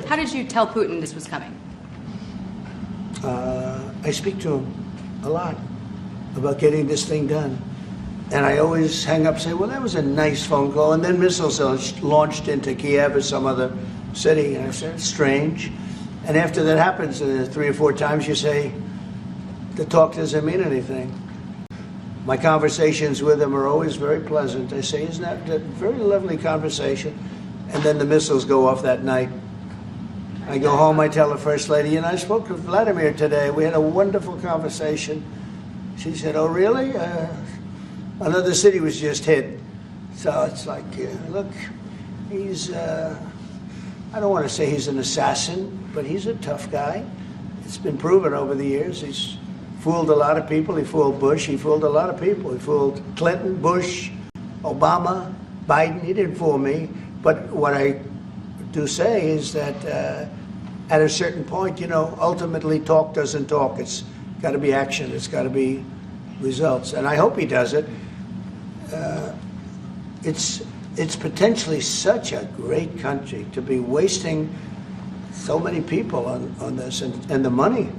How did you tell Putin this was coming? I speak to him a lot about getting this thing done. And I always hang up and say, well, that was a nice phone call. And then missiles are launched into Kiev or some other city. And I said, it's strange. And after that happens 3 or 4 times, you say, the talk doesn't mean anything. My conversations with him are always very pleasant. I say, isn't that a very lovely conversation? And then the missiles go off that night. I go home, I tell the First Lady, and I spoke to Vladimir today. We had a wonderful conversation. She said, oh, really? Another city was just hit. So it's like, look, he's, I don't want to say he's an assassin, but he's a tough guy. It's been proven over the years. He's fooled a lot of people. He fooled Bush. He fooled a lot of people. He fooled Clinton, Bush, Obama, Biden. He didn't fool me. But what I do say is that at a certain point, ultimately talk doesn't talk. It's got to be action. It's got to be results. And I hope he does it. It's potentially such a great country to be wasting so many people on this and the money.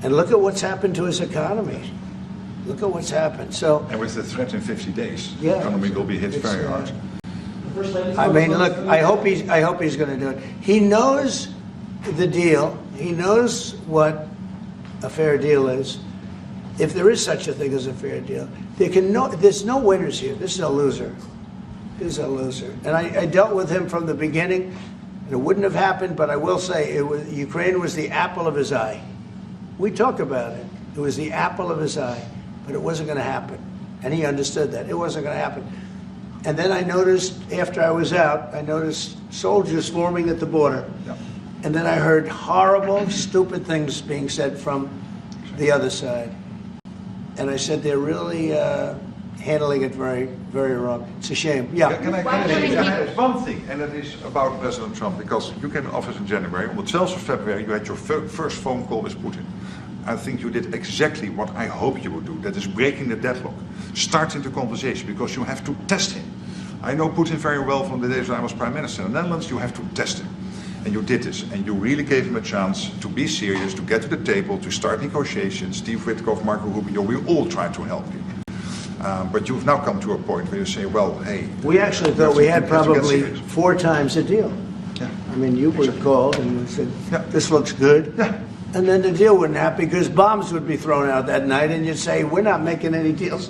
And look at what's happened to his economy. Look at what's happened. So, and with the threat in 50 days, yeah, the economy will be hit very hard. I mean, look, I hope he's going to do it. He knows the deal. He knows what a fair deal is. If there is such a thing as a fair deal, there's no winners here. This is a loser. This is a loser. And I dealt with him from the beginning, and it wouldn't have happened, but I will say Ukraine was the apple of his eye. We talk about it. It was the apple of his eye, but it wasn't going to happen. And he understood that. It wasn't going to happen. And then I noticed, after I was out, I noticed soldiers forming at the border. Yep. And then I heard horrible, stupid things being said from the other side. And I said, they're really handling it very, very wrong. It's a shame. Yeah. Can I add one thing, and that is about President Trump, because you came to office in January. On the 12th of February, you had your first phone call with Putin. I think you did exactly what I hope you would do, that is breaking the deadlock, starting the conversation, because you have to test him. I know Putin very well from the days when I was Prime Minister in the Netherlands. You have to test him. And you did this, and you really gave him a chance to be serious, to get to the table, to start negotiations. Steve Witkoff, Marco Rubio, we all tried to help you. But you've now come to a point where you say, well, hey... We actually thought we had probably 4 times the deal. Yeah. I mean, you would have called and you said, yeah, this looks good. Yeah. And then the deal wouldn't happen because bombs would be thrown out that night and you'd say, we're not making any deals.